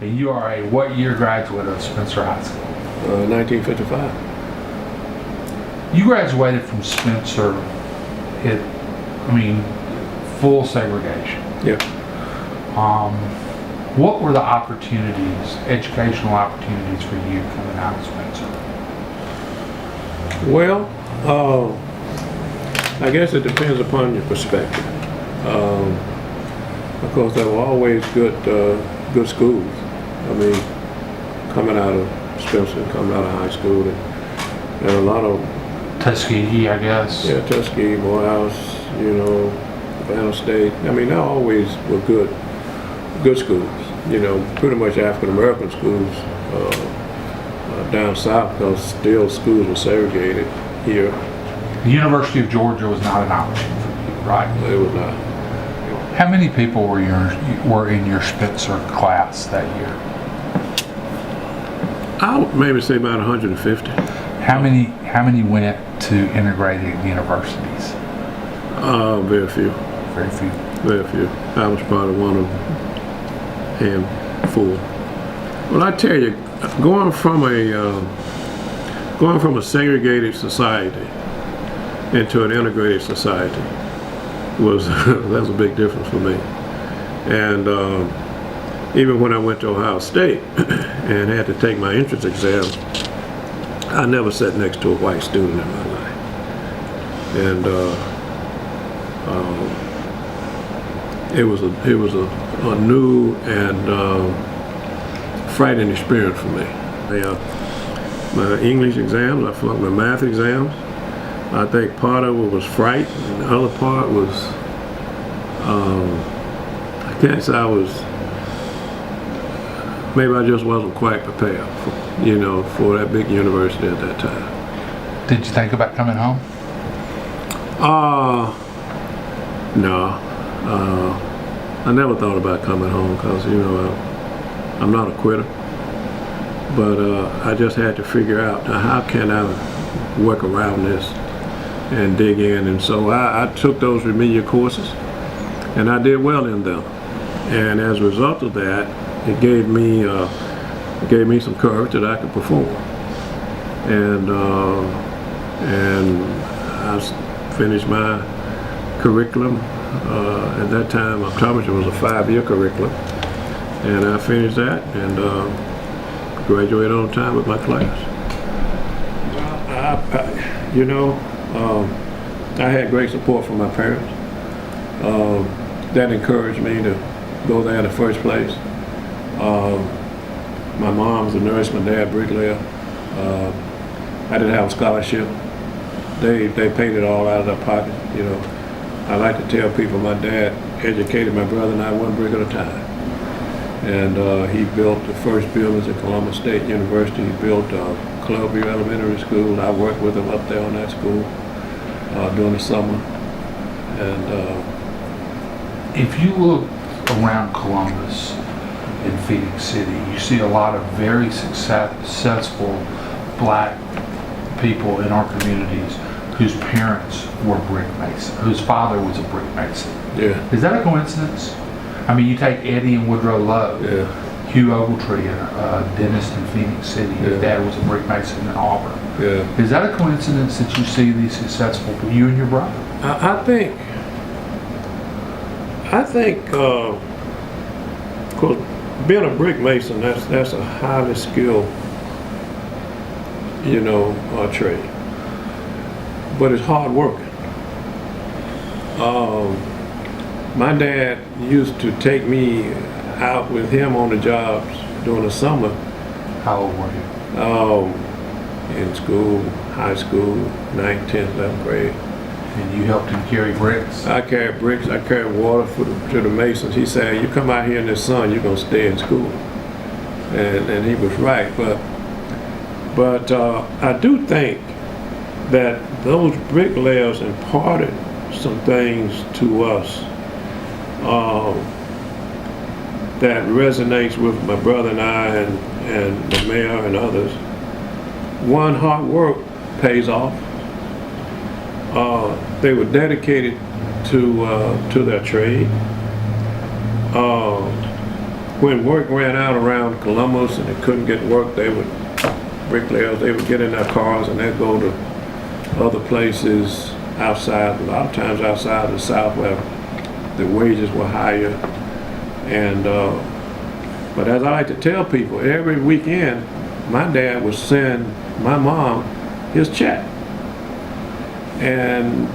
And you are a what year graduate of Spencer High School? 1955. You graduated from Spencer full segregation. Yeah. What were the opportunities, educational opportunities for you coming out of Spencer? Well, I guess it depends upon your perspective. Of course, there were always good schools. I mean, coming out of Spencer, coming out of high school, and a lot of Tuskegee, I guess. Yeah, Tuskegee, Morehouse, Savannah State. I mean, they always were good schools. Pretty much African American schools down south, because still schools were segregated here. The University of Georgia was not an option for you, right? It was not. How many people were in your Spencer class that year? I would maybe say about 150. How many went to integrated universities? Very few. Very few. Very few. I was probably one of handful. Well, I tell you, going from a segregated society into an integrated society that's a big difference for me. And even when I went to Ohio State and had to take my entrance exam, I never sat next to a white student in my life. And it was a new and frightening experience for me. My English exams, I flunked my math exams. I think part of it was fright, and the other part was, I can't say maybe I just wasn't quite prepared for that big university at that time. Did you think about coming home? No. I never thought about coming home because, I'm not a quitter. But I just had to figure out, how can I work around this and dig in. And so I took those remedial courses, and I did well in them. And as a result of that, it gave me some courage that I could perform. And I finished my curriculum. At that time, optometry was a 5-year curriculum, and I finished that and graduated on time with my class. I had great support from my parents. That encouraged me to go there in the first place. My mom's a nurse, my dad bricklayer. I didn't have a scholarship. They paid it all out of their pocket. I like to tell people my dad educated my brother and I one brick at a time. And he built the first buildings at Columbus State University. He built Clubview Elementary School. I worked with him up there on that school during the summer. And if you look around Columbus in Phoenix City, you see a lot of very successful black people in our communities whose parents were brick masons, whose father was a brick mason. Yeah. Is that a coincidence? I mean, you take Eddie and Woodrow Lowe, yeah. Hugh Ogletree, a dentist in Phoenix City. His dad was a brick mason in Auburn. Yeah. Is that a coincidence that you see these successful, you and your brother? I think, of course, being a brick mason, that's a highly skilled, trade. But it's hard working. My dad used to take me out with him on the jobs during the summer. How old were you? In school, high school, 9th, 10th, 11th grade. And you helped him carry bricks? I carried bricks, I carried water to the masons. He said, you come out here in the sun, you're going to stay in school. And he was right. But I do think that those bricklayers imparted some things to us that resonates with my brother and I and the mayor and others. One, hard work pays off. They were dedicated to their trade. when work ran out around Columbus and they couldn't get work, bricklayers, they would get in their cars and they'd go to other places outside, a lot of times outside the South where the wages were higher. And, but as I like to tell people, every weekend, my dad would send my mom his check. And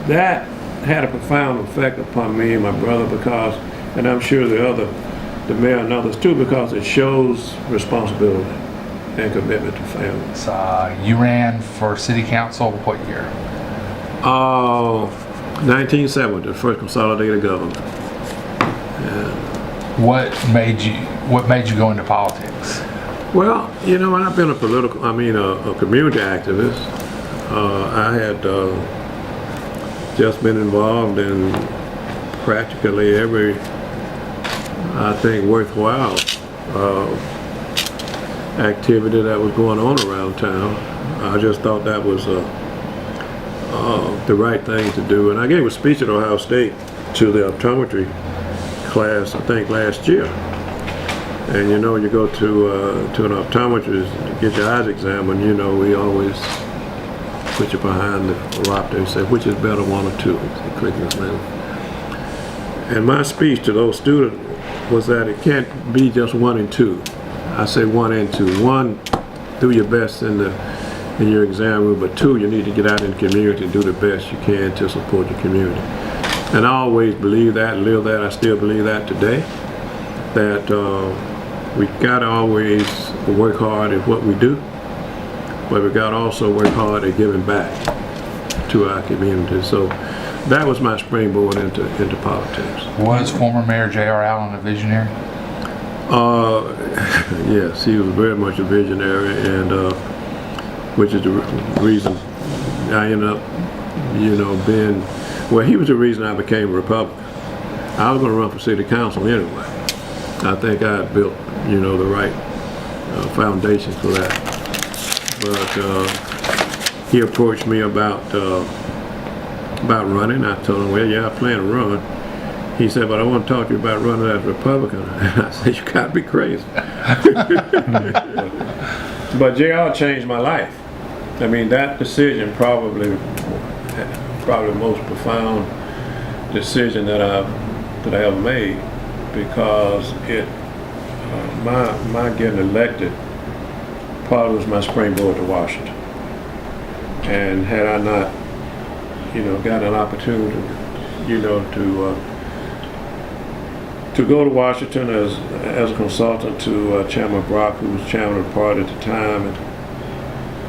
that had a profound effect upon me and my brother because, and I'm sure the mayor and others too, because it shows responsibility and commitment to family. So you ran for city council what year? 1970, the first consolidated government. What made you go into politics? Well, I've been a community activist. I had just been involved in practically every, I think, worthwhile activity that was going on around town. I just thought that was the right thing to do. And I gave a speech at Ohio State to the optometry class, I think, last year. And you go to an optometrist to get your eyes examined, we always put you behind the rostrum and say, which is better, one or two? And my speech to those students was that it can't be just one and two. I say one and two. One, do your best in your exam room, but two, you need to get out in the community and do the best you can to support your community. And I always believe that, live that. I still believe that today, that we gotta always work hard at what we do, but we gotta also work hard at giving back to our community. So that was my springboard into politics. Was former Mayor J.R. Allen a visionary? Yes, he was very much a visionary, and which is the reason I ended up, being, well, he was the reason I became a Republican. I was going to run for city council anyway. I think I had built, the right foundation for that. But he approached me about running. I told him, well, yeah, I plan to run. He said, but I want to talk to you about running as a Republican. And I said, you gotta be crazy. But JR changed my life. I mean, that decision probably the most profound decision that I ever made, because my getting elected probably was my springboard to Washington. And had I not, got an opportunity, to go to Washington as a consultant to Chairman Brock, who was chairman of the party at the time,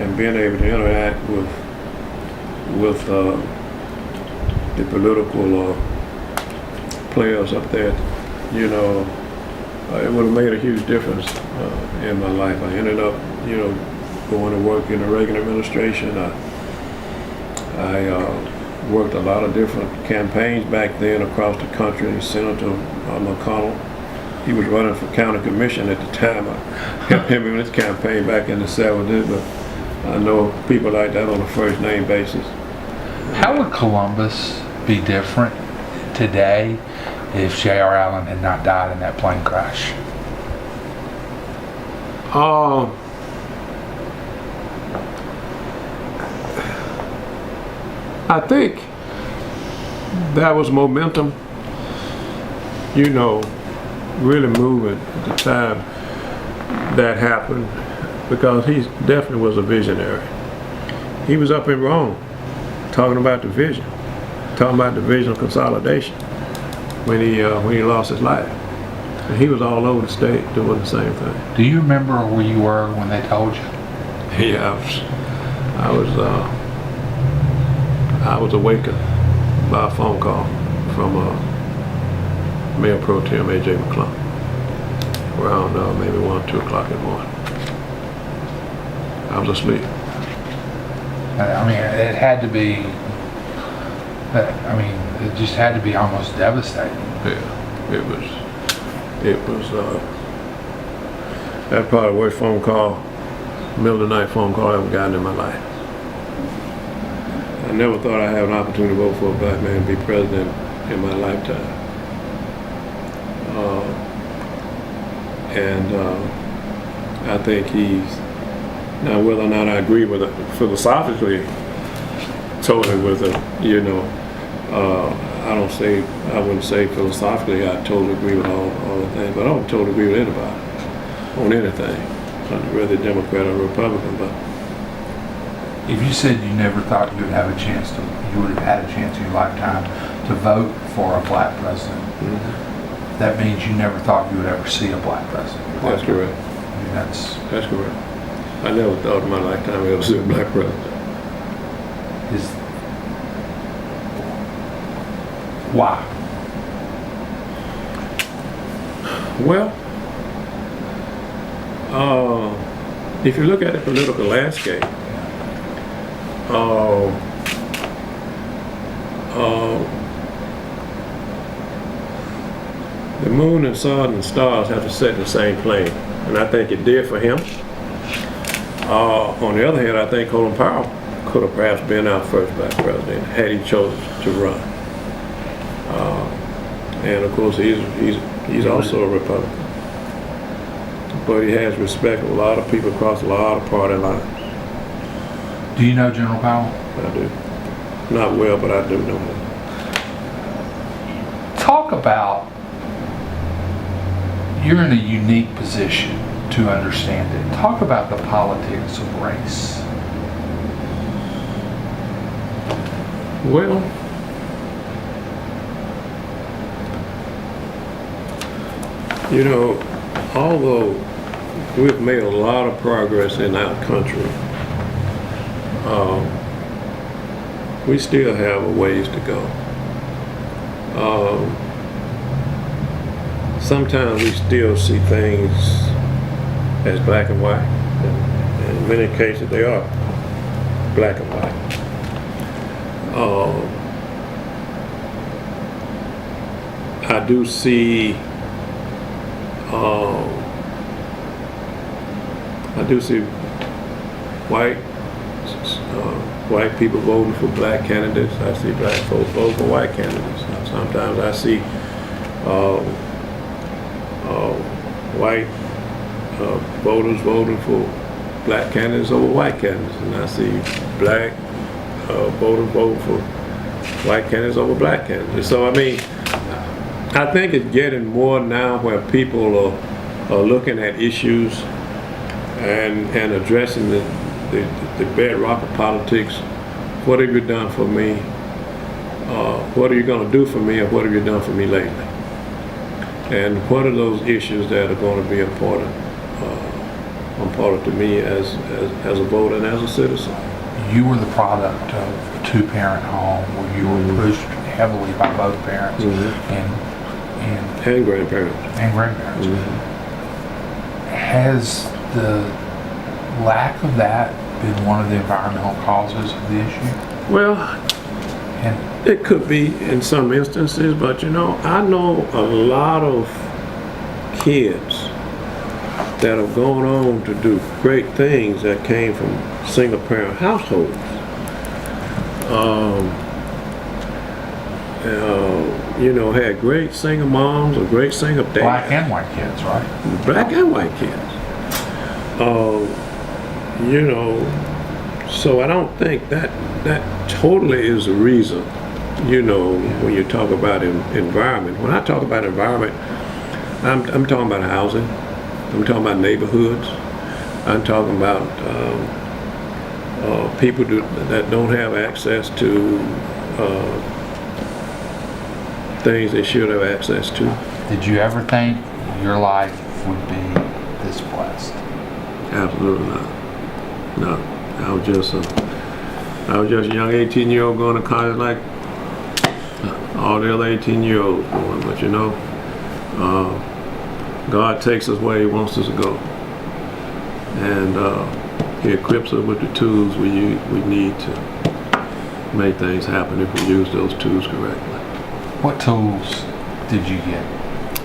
and being able to interact with the political players up there, it would have made a huge difference in my life. I ended up, going to work in the Reagan administration. I worked a lot of different campaigns back then across the country. Senator McConnell, he was running for county commission at the time. I helped him in his campaign back in the 70s, but I know people like that on a first name basis. How would Columbus be different today if J.R. Allen had not died in that plane crash? I think that was momentum, really moving at the time that happened, because he definitely was a visionary. He was up in Rome talking about the vision of consolidation when he lost his life. And he was all over the state doing the same thing. Do you remember where you were when they told you? Yeah, I was awakened by a phone call from Mayor Pro Tem A.J. McClung around maybe 1, 2 o'clock in the morning. I was asleep. I mean, it had to be, it just had to be almost devastating. Yeah, it was, that's probably the worst phone call, middle of the night phone call I ever gotten in my life. I never thought I'd have an opportunity to vote for a black man and be president in my lifetime. And I think he's, now whether or not I agree with it philosophically, totally with it, I wouldn't say philosophically I totally agree with all the things, but I don't totally agree with anybody on anything, whether Democrat or Republican. But if you said you never thought you would have you would have had a chance in your lifetime to vote for a black president, that means you never thought you would ever see a black president. That's correct. I mean, that's correct. I never thought in my lifetime I would see a black president. Why? Well, if you look at the political landscape, the moon and sun and stars have to set in the same plane, and I think it did for him. On the other hand, I think Colin Powell could have perhaps been our first black president had he chosen to run. And of course, he's also a Republican, but he has respect of a lot of people across a lot of party lines. Do you know General Powell? I do. Not well, but I do know him. Talk about, you're in a unique position to understand it. Talk about the politics of race. Well, although we've made a lot of progress in our country, we still have a ways to go. Sometimes we still see things as black and white, and in many cases they are black and white. I do see white people voting for black candidates. I see black folks voting for white candidates. Sometimes I see white voters voting for black candidates over white candidates, and I see black voters voting for white candidates over black candidates. So I mean, I think it's getting more now where people are looking at issues and addressing the bedrock of politics. What have you done for me? What are you going to do for me, and what have you done for me lately? And what are those issues that are going to be important to me as a voter and as a citizen? You were the product of a two-parent home where you were pushed heavily by both parents and grandparents. Has the lack of that been one of the environmental causes of the issue? Well, it could be in some instances, but I know a lot of kids that have gone on to do great things that came from single-parent households. Had great single moms or great single dads. Black and white kids, right? Black and white kids. So I don't think that totally is the reason, when you talk about environment. When I talk about environment, I'm talking about housing. I'm talking about neighborhoods. I'm talking about people that don't have access to things they should have access to. Did you ever think your life would be this blessed? Absolutely not. No, I was just a young 18-year-old going to college like all the other 18-year-olds going. But God takes us where He wants us to go, and He equips us with the tools we need to make things happen if we use those tools correctly. What tools did you get?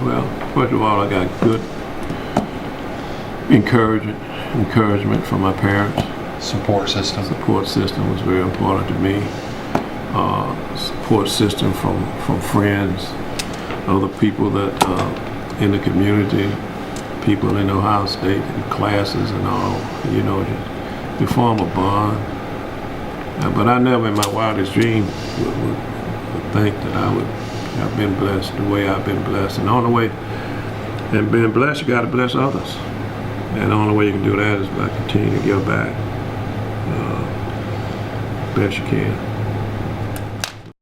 Well, first of all, I got good encouragement from my parents. Support system. Support system was very important to me. Support system from friends, other people that in the community, people in Ohio State and classes and all, you know, you form a bond. But I never in my wildest dream would think that I would have been blessed the way I've been blessed. And the only way, and being blessed, you got to bless others. And the only way you can do that is by continuing to give back best you can.